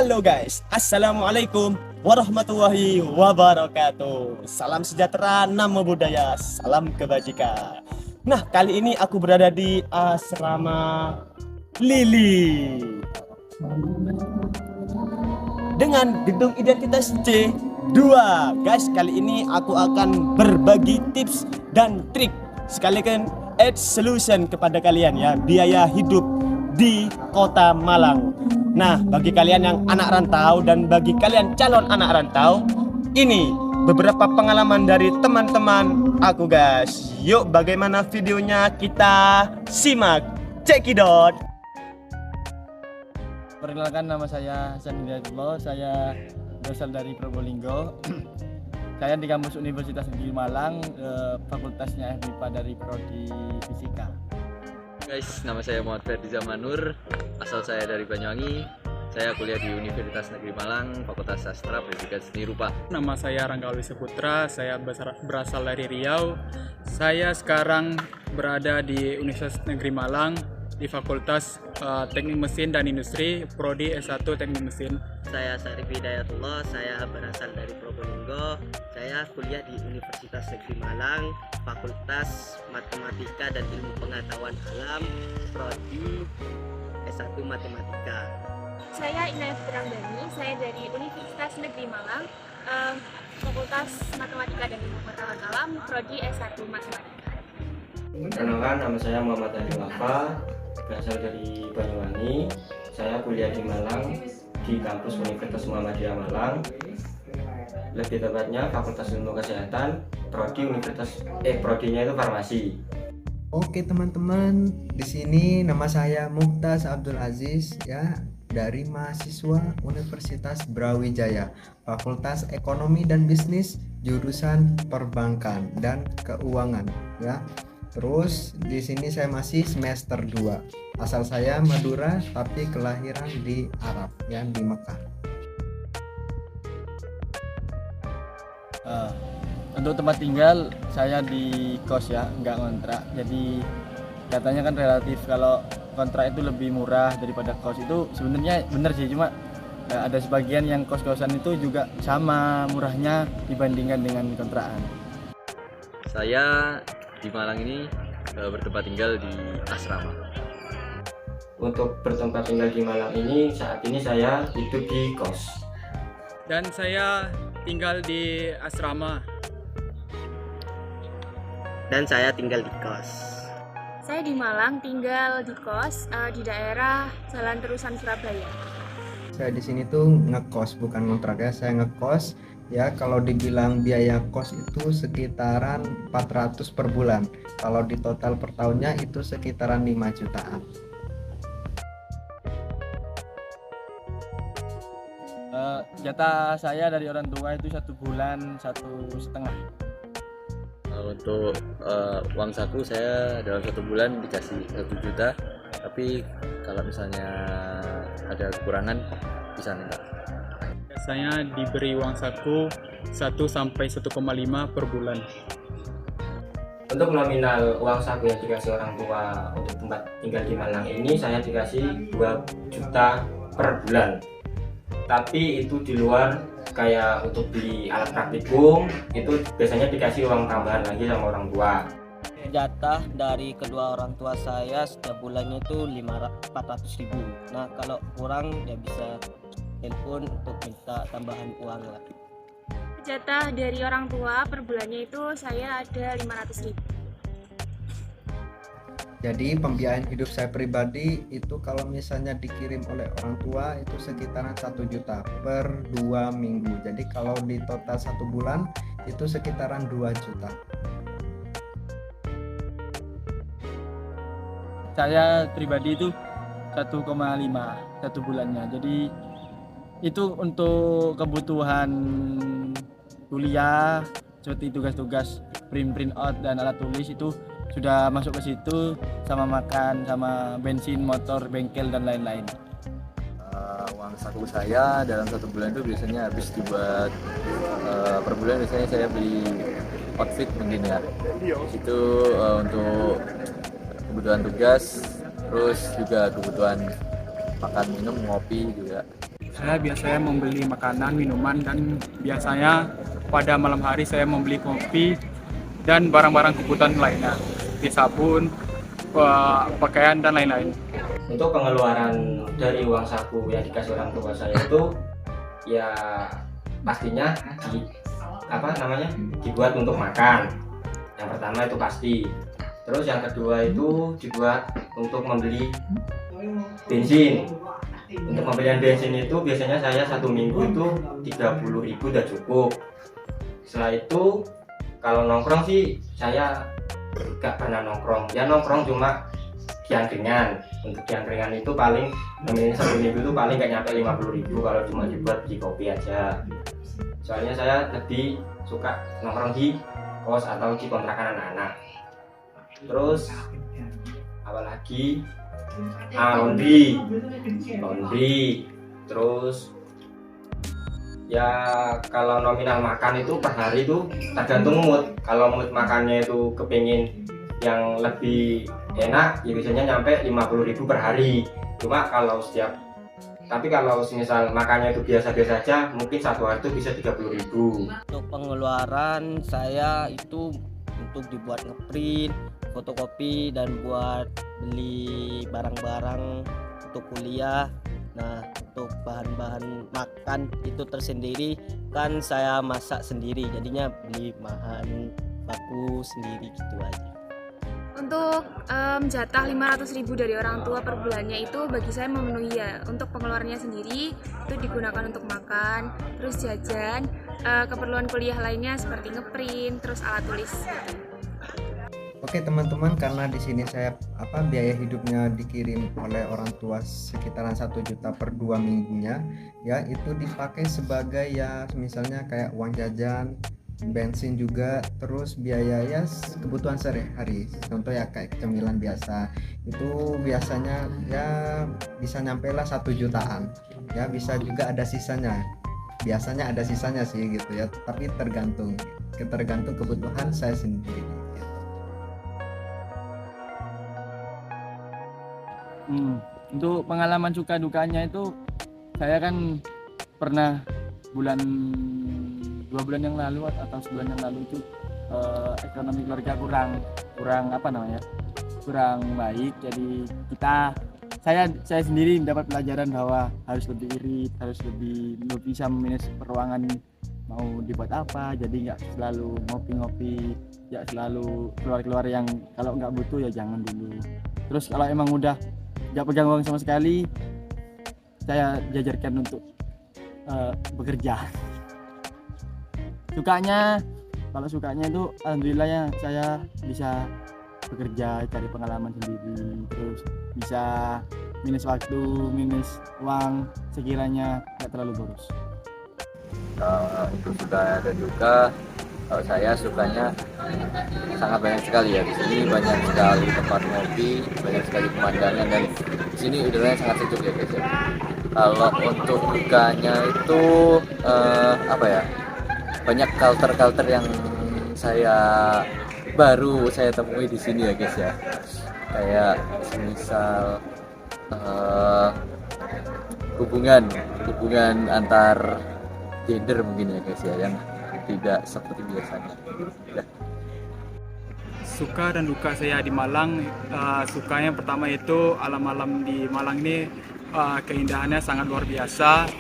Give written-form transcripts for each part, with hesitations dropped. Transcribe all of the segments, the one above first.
Halo guys, Assalamualaikum warahmatullahi wabarakatuh. Salam sejahtera, namo buddhaya, salam kebajikan. Nah, kali ini aku berada di asrama Lili dengan gedung identitas C2. Guys, kali ini aku akan berbagi tips dan trik sekalian add solution kepada kalian ya, biaya hidup di Kota Malang. Nah, bagi kalian yang anak rantau dan bagi kalian calon anak rantau, ini beberapa pengalaman dari teman-teman aku guys. Yuk, bagaimana videonya kita simak. Cekidot. Perkenalkan, nama saya Hasan Hidayatullah, saya berasal dari Probolinggo. Saya di kampus Universitas Negeri Malang, fakultasnya FMIPA dari Prodi Fisika. Guys, nama saya Muhammad Ferdi Zamanur, asal saya dari Banyuwangi. Saya kuliah di Universitas Negeri Malang, Fakultas Sastra Pendidikan Seni Rupa. Nama saya Rangga Alwi Saputra, saya berasal dari Riau. Saya sekarang berada di Universitas Negeri Malang di Fakultas Teknik Mesin dan Industri, Prodi S1 Teknik Mesin. Saya Sarif Hidayatullah, saya berasal dari Probolinggo. Saya kuliah di Universitas Negeri Malang, Fakultas Matematika dan Ilmu Pengetahuan Alam, Prodi S1 Matematika. Saya Inayah Fitrandani, saya dari Universitas Negeri Malang, Fakultas Matematika dan Ilmu Pengetahuan Alam, Prodi S1 Matematika. Perkenalkan, nama saya Muhammad Ali Wafa, berasal dari Banyuwangi. Saya kuliah di Malang di kampus Universitas Muhammadiyah Malang. Lebih tepatnya Fakultas Ilmu Kesehatan, prodinya itu farmasi. Oke teman-teman, di sini nama saya Mukhtas Abdul Aziz ya, dari mahasiswa Universitas Brawijaya, Fakultas Ekonomi dan Bisnis, jurusan Perbankan dan Keuangan ya. Terus di sini saya masih semester 2. Asal saya Madura tapi kelahiran di Arab ya, di Mekah. Untuk tempat tinggal saya di kos ya, nggak ngontrak. Jadi katanya kan relatif, kalau kontrak itu lebih murah daripada kos. Itu sebenarnya benar sih, cuma ada sebagian yang kos-kosan itu juga sama murahnya dibandingkan dengan kontrakan. Saya di Malang ini bertempat tinggal di asrama. Untuk bertempat tinggal di Malang ini, saat ini saya hidup di kos. Dan saya tinggal di asrama. Dan saya tinggal di kos. Saya di Malang, tinggal di kos di daerah Jalan Terusan Surabaya. Saya di sini tuh ngekos, bukan ngontrak ya, saya ngekos ya. Kalau dibilang biaya kos itu sekitaran 400 per bulan. Kalau di total per tahunnya itu sekitaran 5 jutaan. Jatah saya dari orang tua itu 1 bulan 1,5. Untuk uang saku saya dalam 1 bulan dikasih 1 juta, tapi kalau misalnya ada kekurangan bisa minta. Biasanya diberi uang saku 1 sampai 1,5 per bulan. Untuk nominal uang saku yang dikasih orang tua untuk tempat tinggal di Malang ini, saya dikasih 2 juta per bulan. Tapi itu di luar, kayak untuk beli alat praktikum itu biasanya dikasih uang tambahan lagi sama orang tua. Jatah dari kedua orang tua saya setiap bulannya itu 400.000. Nah, kalau kurang ya bisa telepon untuk minta tambahan uang lah. Jatah dari orang tua per bulannya itu saya ada 500.000. Jadi pembiayaan hidup saya pribadi itu kalau misalnya dikirim oleh orang tua itu sekitaran 1 juta per 2 minggu. Jadi kalau di total 1 bulan itu sekitaran 2 juta. Saya pribadi itu 1,5 1 bulannya. Jadi itu untuk kebutuhan kuliah seperti tugas-tugas print out dan alat tulis itu sudah masuk ke situ, sama makan, sama bensin, motor, bengkel dan lain-lain. Uang saku saya dalam 1 bulan itu biasanya habis dibuat per bulan biasanya saya beli outfit mungkin ya. Itu untuk kebutuhan tugas, terus juga kebutuhan makan minum, ngopi juga. Saya biasanya membeli makanan, minuman, dan biasanya pada malam hari saya membeli kopi dan barang-barang kebutuhan lainnya, seperti sabun, pakaian, dan lain-lain. Untuk pengeluaran dari uang saku yang dikasih orang tua saya itu ya pastinya dibuat untuk makan. Yang pertama itu pasti. Terus yang kedua itu dibuat untuk membeli bensin. Untuk pembelian bensin itu biasanya saya 1 minggu itu 30.000 udah cukup. Setelah itu kalau nongkrong sih saya gak pernah nongkrong. Ya nongkrong cuma kiangkringan. Untuk kiangkringan itu paling nemenin 1 minggu itu paling gak nyampe 50.000 kalau cuma dibuat di kopi aja. Soalnya saya lebih suka nongkrong di kos atau di kontrakan anak-anak. Terus apalagi laundry. Terus ya kalau nominal makan itu per hari itu tergantung mood. Kalau mood makannya itu kepingin yang lebih enak ya biasanya nyampe 50.000 per hari. Cuma kalau kalau misal makannya itu biasa-biasa aja mungkin satu hari itu bisa 30.000. Untuk pengeluaran saya itu untuk dibuat ngeprint, fotokopi, dan buat beli barang-barang untuk kuliah. Nah, untuk bahan-bahan makan itu tersendiri kan saya masak sendiri, jadinya beli bahan baku sendiri gitu aja. Untuk jatah 500.000 dari orang tua per bulannya itu bagi saya memenuhi ya. Untuk pengeluarannya sendiri itu digunakan untuk makan, terus jajan, keperluan kuliah lainnya seperti ngeprint, terus alat tulis. Oke teman-teman, karena di sini saya biaya hidupnya dikirim oleh orang tua sekitaran 1 juta per 2 minggunya, ya itu dipakai sebagai ya misalnya kayak uang jajan, bensin juga, terus biaya ya kebutuhan sehari-hari. Contoh ya kayak cemilan biasa itu biasanya ya bisa nyampe lah 1 jutaan. Ya bisa juga ada sisanya. Biasanya ada sisanya sih gitu ya, tapi tergantung kebutuhan saya sendiri. Untuk pengalaman suka dukanya itu saya kan pernah 2 bulan yang lalu atau sebulan yang lalu itu ekonomi keluarga kurang baik. Jadi saya sendiri mendapat pelajaran bahwa harus lebih irit, harus lebih bisa memanage keuangan mau dibuat apa. Jadi nggak selalu ngopi-ngopi, nggak selalu keluar yang kalau nggak butuh ya jangan dulu. Terus kalau emang udah nggak pegang uang sama sekali, saya jajarkan untuk bekerja. Kalau sukanya itu alhamdulillah ya saya bisa bekerja, cari pengalaman sendiri, terus bisa minus waktu, minus uang sekiranya nggak terlalu boros. Untuk suka dan duka, kalau saya sukanya sangat banyak sekali ya. Di sini banyak sekali tempat ngopi, banyak sekali pemandangan, dan di sini udaranya sangat sejuk ya guys ya. Kalau untuk dukanya itu banyak culture yang baru saya temui di sini ya guys ya. Kayak misal hubungan antar gender mungkin ya guys ya, yang tidak seperti biasanya. Suka dan duka saya di Malang, sukanya pertama itu alam-alam di Malang ini keindahannya sangat luar biasa,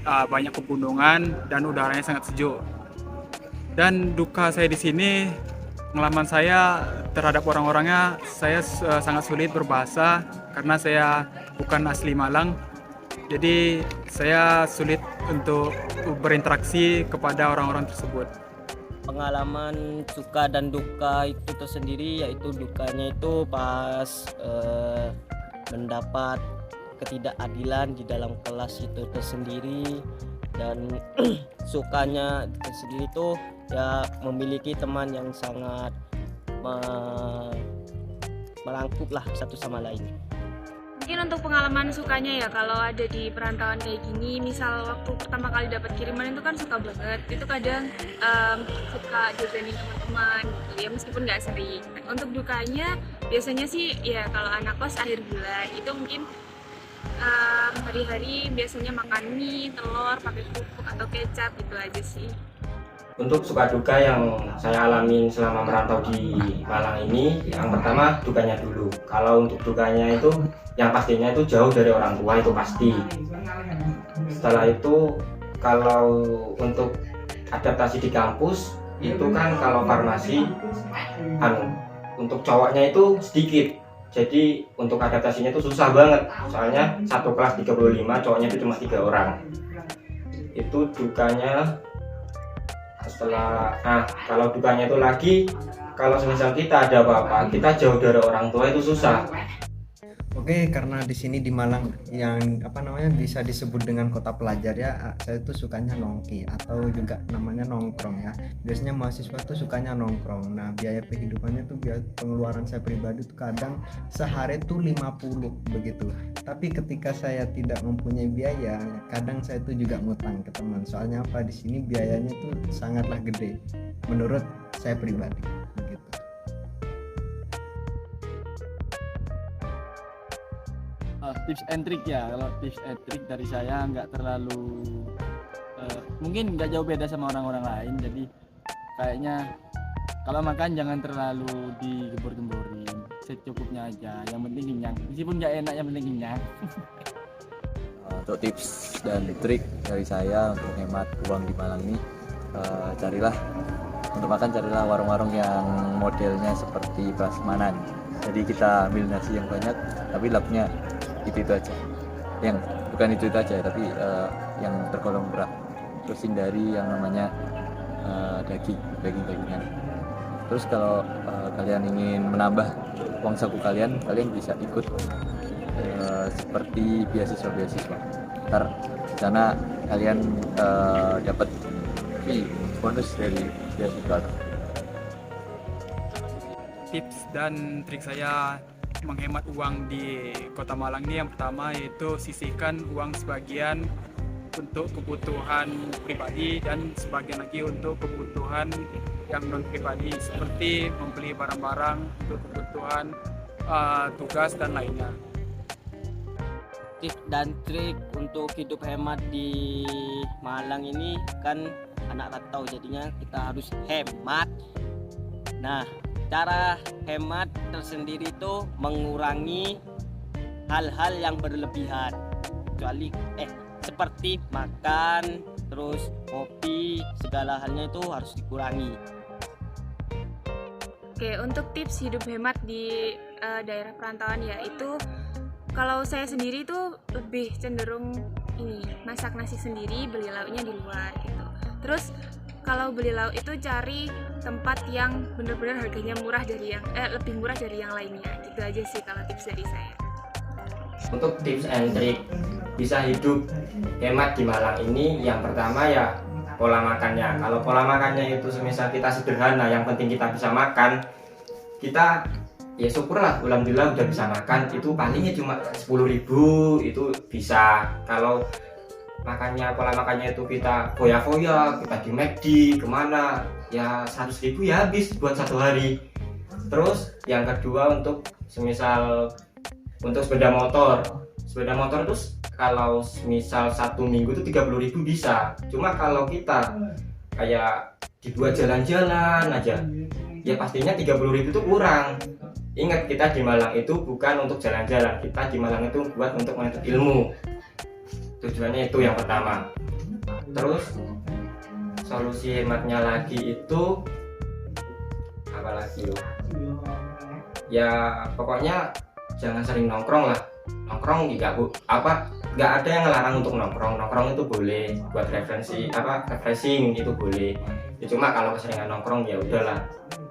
banyak pegunungan dan udaranya sangat sejuk. Dan duka saya di sini, pengalaman saya terhadap orang-orangnya, saya sangat sulit berbahasa karena saya bukan asli Malang. Jadi saya sulit untuk berinteraksi kepada orang-orang tersebut. Pengalaman suka dan duka itu tersendiri, yaitu dukanya itu pas mendapat ketidakadilan di dalam kelas itu tersendiri, dan sukanya tersendiri itu ya memiliki teman yang sangat merangkup lah satu sama lain. Mungkin untuk pengalaman sukanya ya, kalau ada di perantauan kayak gini, misal waktu pertama kali dapat kiriman itu kan suka banget. Itu kadang suka jajanin teman-teman gitu ya, meskipun nggak sering. Untuk dukanya biasanya sih ya kalau anak kos akhir bulan itu mungkin hari-hari biasanya makan mie, telur, pakai kerupuk atau kecap, gitu aja sih. Untuk suka duka yang saya alamin selama merantau di Malang ini, yang pertama dukanya dulu. Kalau untuk dukanya itu, yang pastinya itu jauh dari orang tua, itu pasti. Setelah itu, kalau untuk adaptasi di kampus, itu kan kalau farmasi, untuk cowoknya itu sedikit. Jadi untuk adaptasinya itu susah banget. Soalnya satu kelas 35, cowoknya itu cuma 3 orang. Itu dukanya. Kalau dukanya itu lagi, kalau semisal kita ada apa-apa, kita jauh dari orang tua itu susah. Oke, karena di sini di Malang yang bisa disebut dengan kota pelajar ya, saya tuh sukanya nongki atau juga namanya nongkrong ya. Biasanya mahasiswa tuh sukanya nongkrong. Nah, biaya kehidupannya tuh pengeluaran saya pribadi tuh kadang sehari tuh 50 begitu. Tapi ketika saya tidak mempunyai biaya, kadang saya tuh juga ngutang ke teman. Soalnya apa, di sini biayanya tuh sangatlah gede menurut saya pribadi begitu. Tips and trick ya, kalau tips and trick dari saya nggak terlalu mungkin nggak jauh beda sama orang-orang lain. Jadi kayaknya kalau makan jangan terlalu digembor-gemborin, secukupnya aja, yang penting kenyang, meskipun nggak enak yang penting kenyang. Untuk tips dan trik dari saya untuk hemat uang di Malang ini, carilah warung-warung yang modelnya seperti prasmanan. Jadi kita ambil nasi yang banyak tapi lauknya itu aja, yang bukan itu aja tapi yang tergolong murah. Terus hindari yang namanya daging-dagingan. Terus kalau kalian ingin menambah uang saku kalian bisa ikut seperti beasiswa. Ntar di sana kalian dapat bonus dari beasiswa. Tips dan trik saya menghemat uang di Kota Malang ini, yang pertama yaitu sisihkan uang sebagian untuk kebutuhan pribadi dan sebagian lagi untuk kebutuhan yang non pribadi seperti membeli barang-barang untuk kebutuhan tugas dan lainnya. Tips dan trik untuk hidup hemat di Malang ini kan anak rantau, jadinya kita harus hemat. Nah, cara hemat tersendiri itu mengurangi hal-hal yang berlebihan, kecuali seperti makan, terus kopi, segala halnya itu harus dikurangi. Oke, untuk tips hidup hemat di daerah perantauan ya, itu kalau saya sendiri tuh lebih cenderung masak nasi sendiri, beli lauknya di luar gitu. Terus kalau beli lauk itu cari tempat yang benar-benar harganya murah dari lebih murah dari yang lainnya. Gitu aja sih kalau tips dari saya. Untuk tips and trick bisa hidup hemat di Malang ini, yang pertama ya pola makannya. Kalau pola makannya itu semisal kita sederhana, yang penting kita bisa makan, kita ya syukurlah, alhamdulillah udah bisa makan, itu palingnya cuma 10.000 itu bisa. Kalau pola makannya itu kita foya-foya, kita di McD kemana, ya 100.000 ya habis buat satu hari. Terus yang kedua untuk semisal untuk sepeda motor itu kalau misal 1 minggu itu 30.000 bisa. Cuma kalau kita kayak dibuat jalan-jalan aja, ya pastinya 30.000 itu kurang. Ingat, kita di Malang itu bukan untuk jalan-jalan, kita di Malang itu buat untuk menuntut ilmu. Tujuannya itu yang pertama. Terus solusi hematnya lagi itu apa lagi loh? Ya pokoknya jangan sering nongkrong lah. Nongkrong nggak ada yang ngelarang untuk nongkrong itu boleh buat refreshing itu boleh ya. Cuma kalau keseringan nongkrong ya udahlah,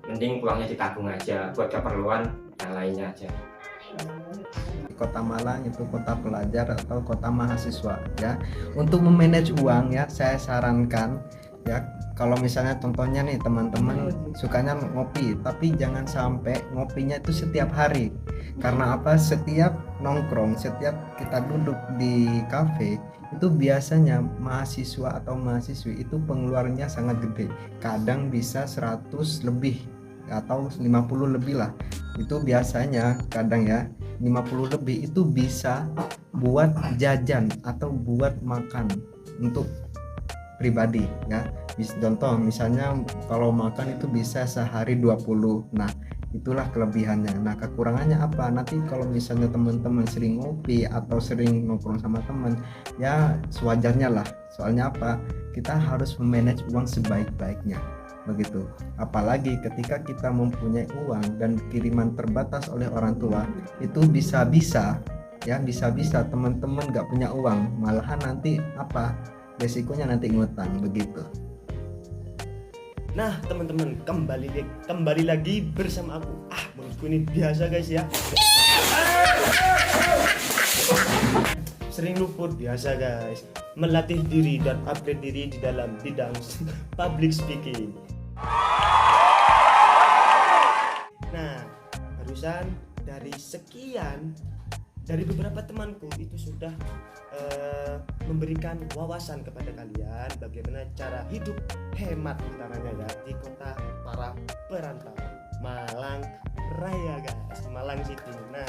mending uangnya ditabung aja buat keperluan yang lainnya aja. Kota Malang itu kota pelajar atau kota mahasiswa ya. Untuk memanage uang ya, saya sarankan ya, kalau misalnya contohnya nih teman-teman sukanya ngopi, tapi jangan sampai ngopinya itu setiap hari. Karena apa? Setiap nongkrong, setiap kita duduk di kafe, itu biasanya mahasiswa atau mahasiswi itu pengeluarannya sangat gede. Kadang bisa 100 lebih atau 50 lebih lah. Itu biasanya kadang ya. 50 lebih itu bisa buat jajan atau buat makan untuk pribadi ya. Contoh misalnya kalau makan itu bisa sehari 20. Nah, itulah kelebihannya. Nah, kekurangannya apa? Nanti kalau misalnya teman-teman sering ngopi atau sering nongkrong sama teman, ya sewajarnya lah. Soalnya apa? Kita harus memanage uang sebaik-baiknya. Begitu. Apalagi ketika kita mempunyai uang dan kiriman terbatas oleh orang tua, itu bisa-bisa teman-teman gak punya uang, malahan nanti apa? Resikonya nanti ngutang begitu. Nah teman-teman, kembali lagi bersama aku. Menurutku ini biasa guys ya. Sering luput biasa guys. Melatih diri dan upgrade diri di dalam bidang public speaking. Nah, barusan dari beberapa temanku itu sudah memberikan wawasan kepada kalian bagaimana cara hidup hemat utamanya ya di kota para perantau Malang Raya guys, Malang City. Nah,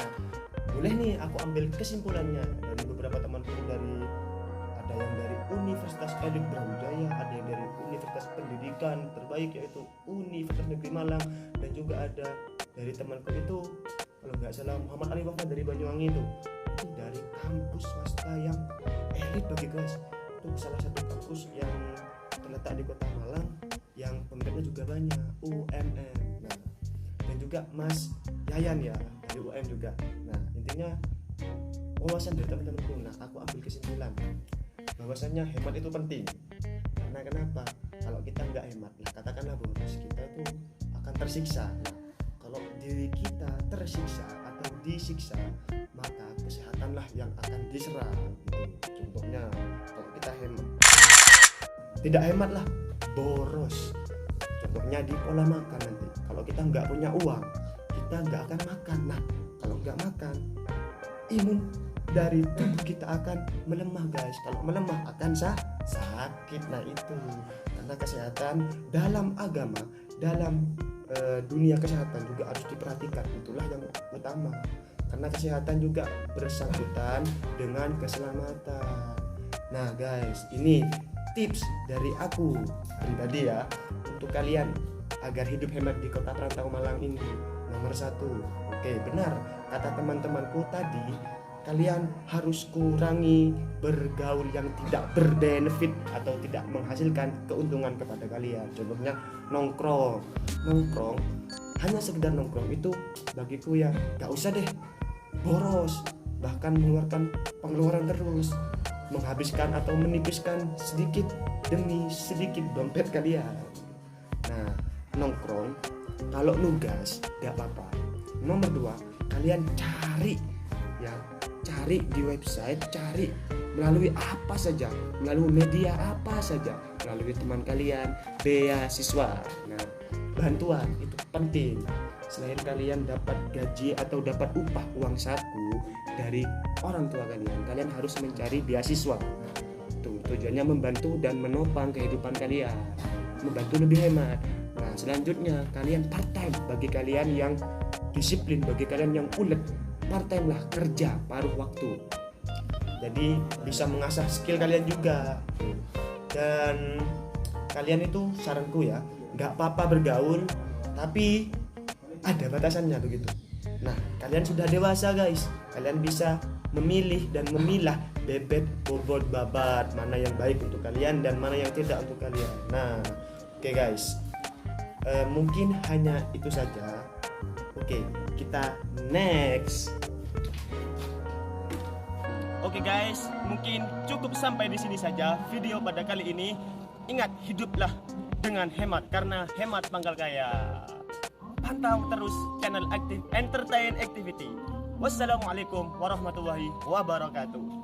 boleh nih aku ambil kesimpulannya dari beberapa temanku, ada yang dari Universitas Elit Brawijaya, ada yang dari Universitas Pendidikan terbaik yaitu Universitas Negeri Malang, dan juga ada dari temanku itu kalau nggak salah Muhammad Ali Wafa dari Banyuwangi itu dari kampus swasta yang elit bagi guys. Itu salah satu kampus yang terletak di kota Malang yang peminatnya juga banyak, UMM. Nah, dan juga Mas Yayan ya dari UM juga. Nah, intinya wawasan dari teman-temanku. Nah, aku ambil kesimpulan bahwasannya hemat itu penting. Karena kenapa? Kalau kita nggak hemat, katakanlah boros, kita itu akan tersiksa. Nah, kalau diri kita tersiksa atau disiksa, maka kesehatanlah yang akan diserang gitu. Contohnya kalau kita tidak hematlah boros. Contohnya di pola makan nanti. Kalau kita nggak punya uang, kita nggak akan makan. Nah, kalau nggak makan, imun dari tubuh kita akan melemah guys. Kalau melemah akan sakit. Nah itu karena kesehatan dalam agama, dalam dunia kesehatan juga harus diperhatikan. Itulah yang utama, karena kesehatan juga bersangkutan dengan keselamatan. Nah guys, ini tips dari aku pribadi ya untuk kalian agar hidup hemat di kota perantau Malang ini. Nomor 1, oke, benar kata teman-temanku tadi, kalian harus kurangi bergaul yang tidak berbenefit atau tidak menghasilkan keuntungan kepada kalian. Contohnya nongkrong hanya sekedar nongkrong itu bagiku ya gak usah deh, boros, bahkan mengeluarkan pengeluaran terus, menghabiskan atau menipiskan sedikit demi sedikit dompet kalian. Nah, nongkrong kalau nugas gak apa-apa. Nomor 2, kalian cari di website, cari melalui apa saja, melalui media apa saja, melalui teman kalian, beasiswa. Nah, bantuan itu penting. Selain kalian dapat gaji atau dapat upah uang saku dari orang tua kalian harus mencari beasiswa. Tujuannya membantu dan menopang kehidupan kalian, membantu lebih hemat. Nah, selanjutnya kalian part time. Bagi kalian yang disiplin, bagi kalian yang ulet, part time lah, kerja paruh waktu. Jadi bisa mengasah skill kalian juga. Dan kalian itu saranku ya, nggak apa-apa bergaul, tapi ada batasannya begitu. Nah, kalian sudah dewasa guys, kalian bisa memilih dan memilah bebet, bobot, babat, mana yang baik untuk kalian dan mana yang tidak untuk kalian. Nah, oke guys, mungkin hanya itu saja. Oke, kita next. Oke guys, mungkin cukup sampai di sini saja video pada kali ini. Ingat, hiduplah dengan hemat karena hemat pangkal kaya. Pantau terus channel Aktif Entertain Activity. Wassalamualaikum warahmatullahi wabarakatuh.